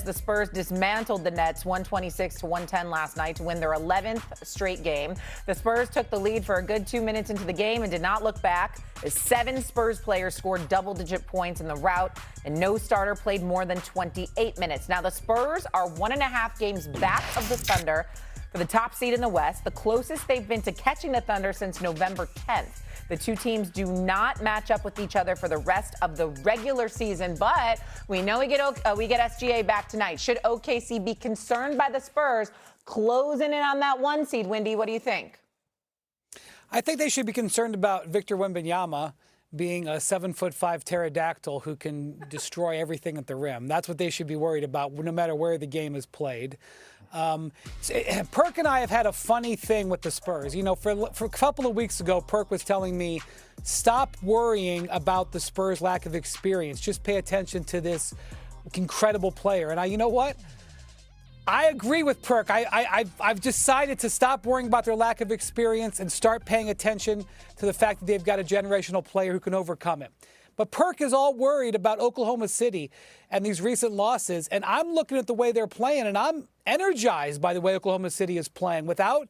the Spurs dismantled the Nets 126-110 last night to win their 11th straight game. The Spurs took the lead for a good 2 minutes into the game and did not look back as 7 Spurs players scored double-digit points in the rout, and no starter played more than 28 minutes. Now, the Spurs are 1.5 games back of the Thunder for the top seed in the West, the closest they've been to catching the Thunder since November 10th. The two teams do not match up with each other for the rest of the regular season, but we know we get SGA back tonight. Should OKC be concerned by the Spurs closing in on that 1 seed? Wendy, what do you think? I think they should be concerned about Victor Wembanyama being a 7'5" pterodactyl who can destroy everything at the rim. That's what they should be worried about, no matter where the game is played. Perk and I have had a funny thing with the Spurs. You know, for a couple of weeks ago, Perk was telling me, stop worrying about the Spurs' lack of experience. Just pay attention to this incredible player. And you know what? I agree with Perk. I've decided to stop worrying about their lack of experience and start paying attention to the fact that they've got a generational player who can overcome it. But Perk is all worried about Oklahoma City and these recent losses, and I'm looking at the way they're playing, and I'm energized by the way Oklahoma City is playing. Without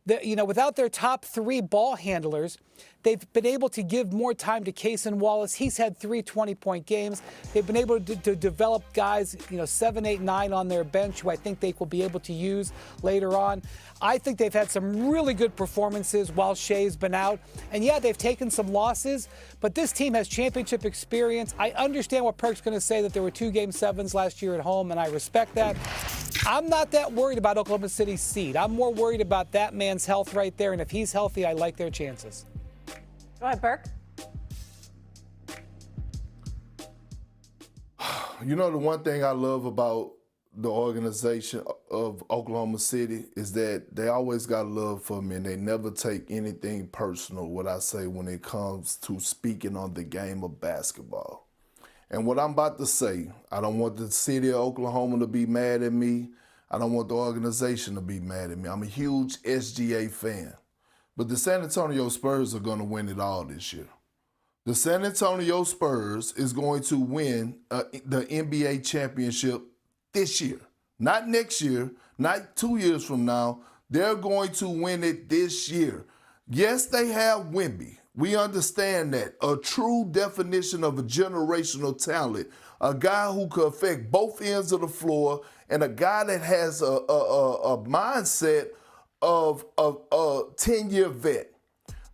their top 3 ball handlers, they've been able to give more time to Cason Wallace. He's had 3 20-point games. They've been able to develop guys, 7, 8, 9 on their bench who I think they will be able to use later on. I think they've had some really good performances while Shea's been out. And yeah, they've taken some losses, but this team has championship experience. I understand what Perk's going to say, that there were 2 Game 7s last year at home, and I respect that. I'm not that worried about Oklahoma City's seed. I'm more worried about that man's health right there, and if he's healthy, I like their chances. Go ahead, Perk. You know, the one thing I love about the organization of Oklahoma City is that they always got love for me, and they never take anything personal, what I say, when it comes to speaking on the game of basketball. And what I'm about to say, I don't want the city of Oklahoma to be mad at me. I don't want the organization to be mad at me. I'm a huge SGA fan. But the San Antonio Spurs are going to win it all this year. The San Antonio Spurs is going to win the NBA championship this year. Not next year, not 2 years from now. They're going to win it this year. Yes, they have Wemby. We understand that. A true definition of a generational talent. A guy who could affect both ends of the floor, and a guy that has a mindset of a 10-year vet.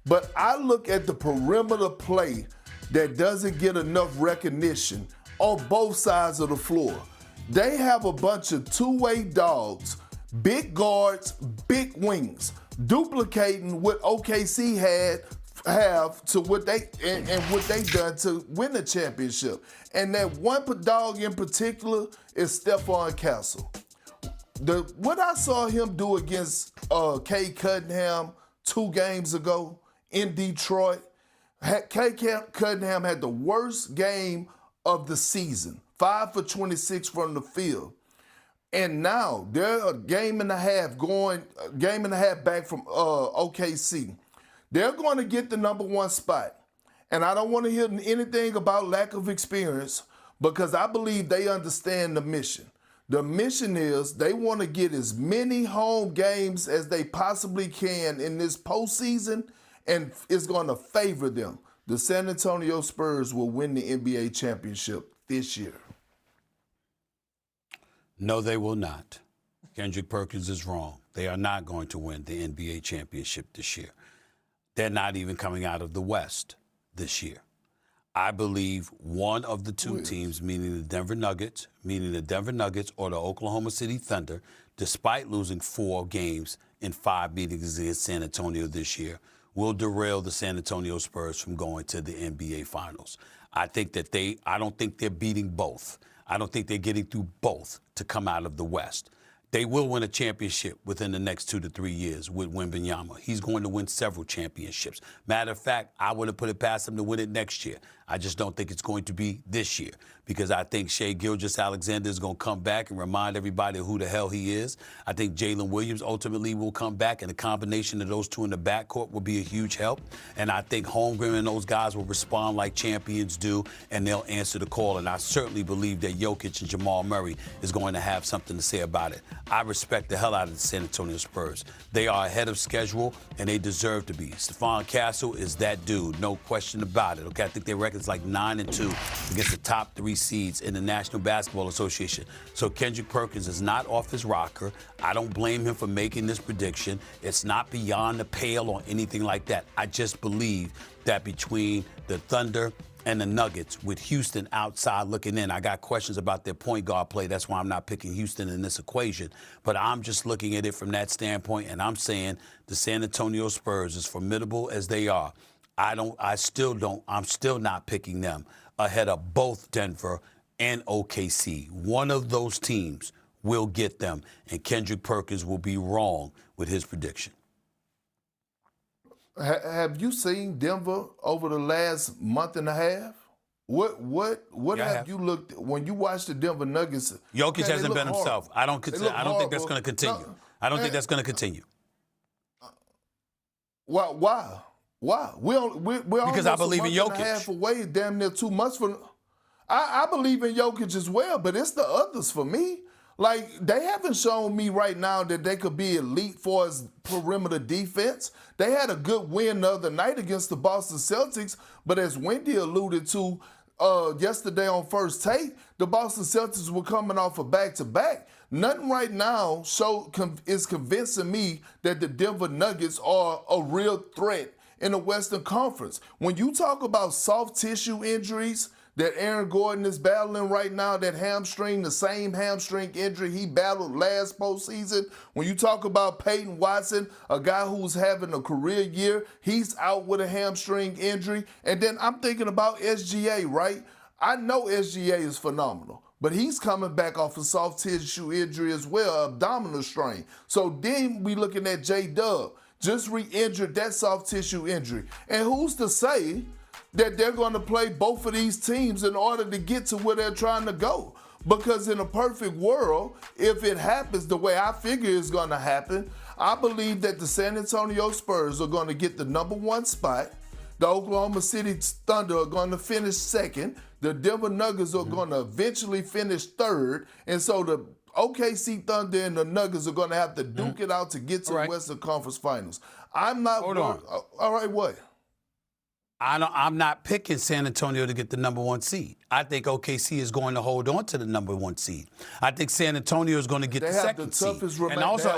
But I look at the perimeter play that doesn't get enough recognition on both sides of the floor. They have a bunch of two-way dogs, big guards, big wings, duplicating what OKC have to what they and what they done to win the championship. And that one dog in particular is Stephon Castle. What I saw him do against Cade Cunningham 2 games ago in Detroit, Cade Cunningham had the worst game of the season, 5 for 26 from the field. And now they're a game and a half back from OKC. They're going to get the #1 spot. And I don't want to hear anything about lack of experience, because I believe they understand the mission. The mission is they want to get as many home games as they possibly can in this postseason, and it's going to favor them. The San Antonio Spurs will win the NBA championship this year. No, they will not. Kendrick Perkins is wrong. They are not going to win the NBA championship this year. They're not even coming out of the West this year. I believe one of the 2 teams, meaning the Denver Nuggets or the Oklahoma City Thunder, despite losing 4 games in 5 meetings against San Antonio this year, will derail the San Antonio Spurs from going to the NBA Finals. I don't think they're beating both. I don't think they're getting through both to come out of the West. They will win a championship within the next 2 to 3 years with Wembanyama. He's going to win several championships. Matter of fact, I would have put it past him to win it next year. I just don't think it's going to be this year because I think Shai Gilgeous-Alexander is going to come back and remind everybody who the hell he is. I think Jalen Williams ultimately will come back, and the combination of those two in the backcourt will be a huge help. And I think Holmgren and those guys will respond like champions do, and they'll answer the call. And I certainly believe that Jokic and Jamal Murray is going to have something to say about it. I respect the hell out of the San Antonio Spurs. They are ahead of schedule, and they deserve to be. Stephon Castle is that dude, no question about it. Okay, I think their record's like 9-2 against the top 3 seeds in the National Basketball Association. So Kendrick Perkins is not off his rocker. I don't blame him for making this prediction. It's not beyond the pale or anything like that. I just believe that between the Thunder and the Nuggets, with Houston outside looking in, I got questions about their point guard play. That's why I'm not picking Houston in this equation. But I'm just looking at it from that standpoint, and I'm saying the San Antonio Spurs, as formidable as they are, I'm still not picking them ahead of both Denver and OKC. One of those teams will get them, and Kendrick Perkins will be wrong with his prediction. Have you seen Denver over the last month and a half? What have you looked when you watched the Denver Nuggets? Jokic hasn't been himself. I don't think that's going to continue. No, I don't think that's going to continue. Why? We're because I believe in Jokic. And a half away, damn near 2 months from. I believe in Jokic as well, but it's the others for me. Like, they haven't shown me right now that they could be elite for his perimeter defense. They had a good win the other night against the Boston Celtics, but as Wendy alluded to yesterday on First Take, the Boston Celtics were coming off a back-to-back. Nothing right now is convincing me that the Denver Nuggets are a real threat in the Western Conference. When you talk about soft tissue injuries that Aaron Gordon is battling right now, that hamstring, the same hamstring injury he battled last postseason. When you talk about Peyton Watson, a guy who's having a career year, he's out with a hamstring injury. And then I'm thinking about SGA, right? I know SGA is phenomenal, but he's coming back off a soft tissue injury as well, abdominal strain. So then we looking at J-Dub, just re-injured that soft tissue injury. And who's to say that they're going to play both of these teams in order to get to where they're trying to go? Because in a perfect world, if it happens the way I figure it's going to happen, I believe that the San Antonio Spurs are going to get the #1 spot. The Oklahoma City Thunder are going to finish second. The Denver Nuggets are going to eventually finish third. And so the OKC Thunder and the Nuggets are going to have to duke it out to get to the Western Conference Finals. I'm not. Hold on. All right, what? I'm not picking San Antonio to get the #1 seed. I think OKC is going to hold on to the #1 seed. I think San Antonio is going to get the second seed. And also,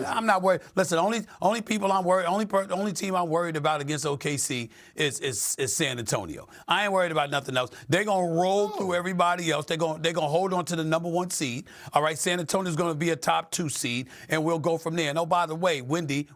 I'm not worried. Listen, only people I'm worried, only team I'm worried about against OKC is San Antonio. I ain't worried about nothing else. They're going to roll through everybody else. They're going to hold on to the #1 seed. All right, San Antonio is going to be a top 2 seed, and we'll go from there. And oh, by the way, Wendy,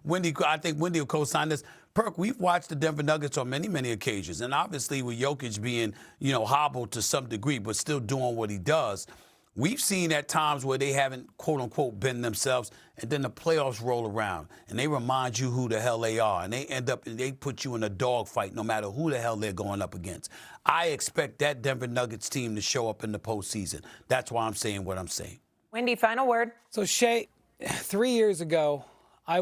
I think Wendy will co-sign this. Perk, we've watched the Denver Nuggets on many, many occasions, and obviously with Jokic being, hobbled to some degree, but still doing what he does, we've seen at times where they haven't, quote-unquote, been themselves, and then the playoffs roll around, and they remind you who the hell they are, and they put you in a dogfight no matter who the hell they're going up against. I expect that Denver Nuggets team to show up in the postseason. That's why I'm saying what I'm saying. Wendy, final word. So, Shai, 3 years ago, I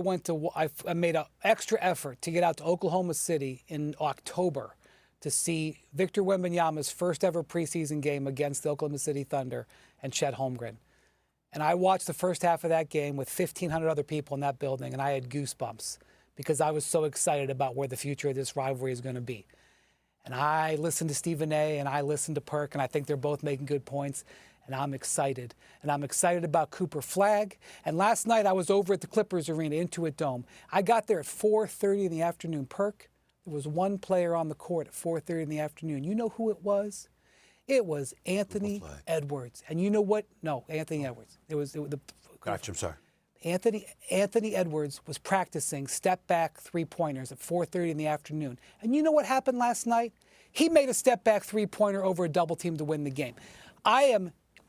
made an extra effort to get out to Oklahoma City in October to see Victor Wembanyama's first ever preseason game against the Oklahoma City Thunder and Chet Holmgren. And I watched the first half of that game with 1,500 other people in that building, and I had goosebumps because I was so excited about where the future of this rivalry is going to be. And I listened to Stephen A. and I listened to Perk, and I think they're both making good points. And I'm excited. And I'm excited about Cooper Flagg. And last night I was over at the Clippers Arena, Intuit Dome. I got there at 4:30 in the afternoon. Perk, there was one player on the court at 4:30 in the afternoon. You know who it was? It was Anthony Edwards. And you know what? No, Anthony Edwards. Gotcha, I'm sorry. Anthony Edwards was practicing step-back three-pointers at 4:30 in the afternoon. And you know what happened last night? He made a step-back three-pointer over a double team to win the game.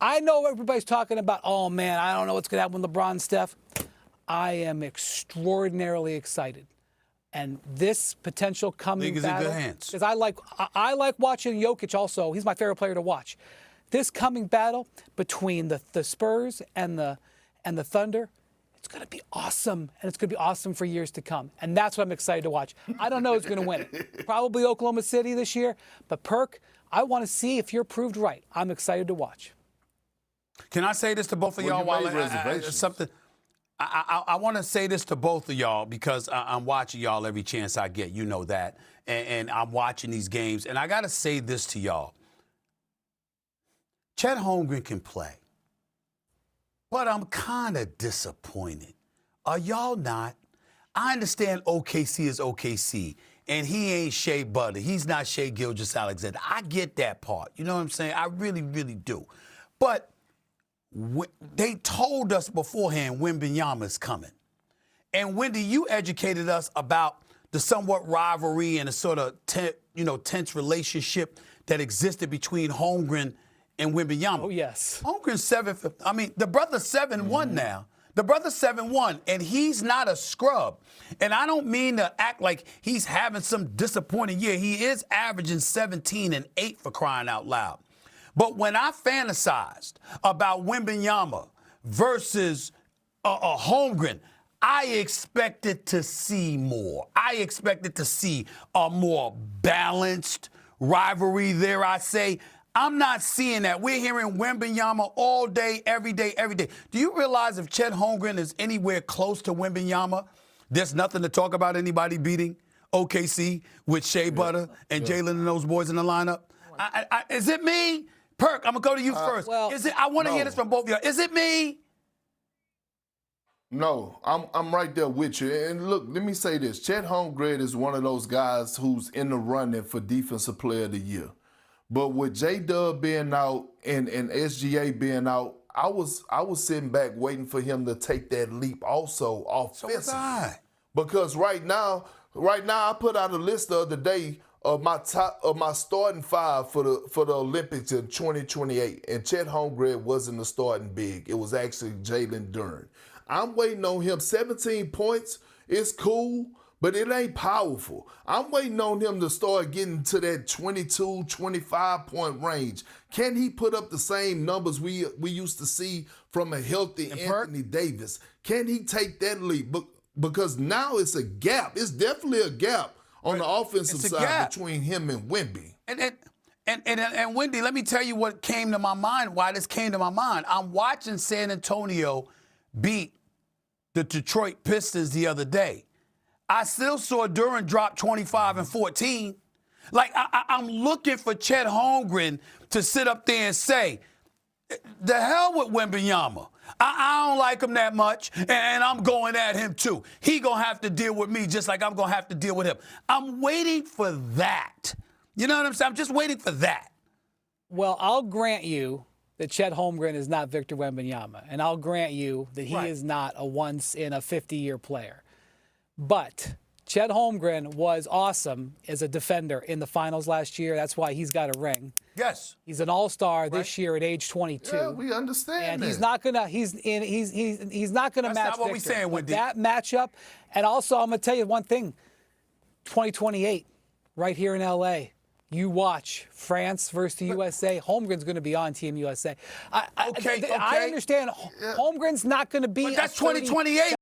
I know everybody's talking about, oh, man, I don't know what's going to happen with LeBron and Steph. I am extraordinarily excited And this potential coming League is in battle, good hands. because I like watching Jokic also. He's my favorite player to watch. This coming battle between the Spurs and the Thunder, it's going to be awesome, and it's going to be awesome for years to come. And that's what I'm excited to watch. I don't know who's going to win it. Probably Oklahoma City this year, but Perk, I want to see if you're proved right. I'm excited to watch. Can I say this to both of y'all? I want to say this to both of y'all because I'm watching y'all every chance I get. You know that. And I'm watching these games. And I got to say this to y'all. Chet Holmgren can play. But I'm kind of disappointed. Are y'all not? I understand OKC is OKC. And he ain't Shea Butter. He's not Shea Gilgeous-Alexander. I get that part. You know what I'm saying? I really, really do. But they told us beforehand Wembanyama's coming. And Wendy, you educated us about the somewhat rivalry and a sort of tense relationship that existed between Holmgren and Wembanyama. Oh, yes. Holmgren's the brother's 7-1 now. The brother's 7-1, and he's not a scrub. And I don't mean to act like he's having some disappointing year. He is averaging 17 and 8 for crying out loud. But when I fantasized about Wembanyama versus Holmgren, I expected to see more. I expected to see a more balanced rivalry there, I say. I'm not seeing that. We're hearing Wembanyama all day, every day, every day. Do you realize if Chet Holmgren is anywhere close to Wembanyama, there's nothing to talk about anybody beating OKC with Shea Butter and Jalen and those boys in the lineup? Is it me? Perk, I'm going to go to you first. I want to hear this from both of y'all. Is it me? No, I'm right there with you. And look, let me say this. Chet Holmgren is one of those guys who's in the running for Defensive Player of the Year. But with J-Dub being out and SGA being out, I was sitting back waiting for him to take that leap also offensively. So was I. Because right now I put out a list the other day of my starting five for the Olympics in 2028, and Chet Holmgren wasn't the starting big. It was actually Jalen Duren. I'm waiting on him. 17 points is cool, but it ain't powerful. I'm waiting on him to start getting to that 22, 25-point range. Can he put up the same numbers we used to see from a healthy Anthony Davis? Can he take that leap? Because now it's a gap. It's definitely a gap on the offensive side between him and Wemby. And Wendy, let me tell you what came to my mind, why this came to my mind. I'm watching San Antonio beat the Detroit Pistons the other day. I still saw Duren drop 25 and 14. Like, I'm looking for Chet Holmgren to sit up there and say, the hell with Wembanyama. I don't like him that much, and I'm going at him too. He going to have to deal with me just like I'm going to have to deal with him. I'm waiting for that. You know what I'm saying? I'm just waiting for that. Well, I'll grant you that Chet Holmgren is not Victor Wembanyama, and I'll grant you that he is not a once-in-a-50-year player. But Chet Holmgren was awesome as a defender in the finals last year. That's why he's got a ring. Yes. He's an all-star this year at age 22. Yeah, we understand and that. he's not gonna match not what Victor. we saying, Wendy. That matchup, and also I'm gonna tell you one thing. 2028, right here in LA. You watch France versus the USA. Holmgren's going to be on Team USA. I understand Holmgren's not going to be. But that's 2028.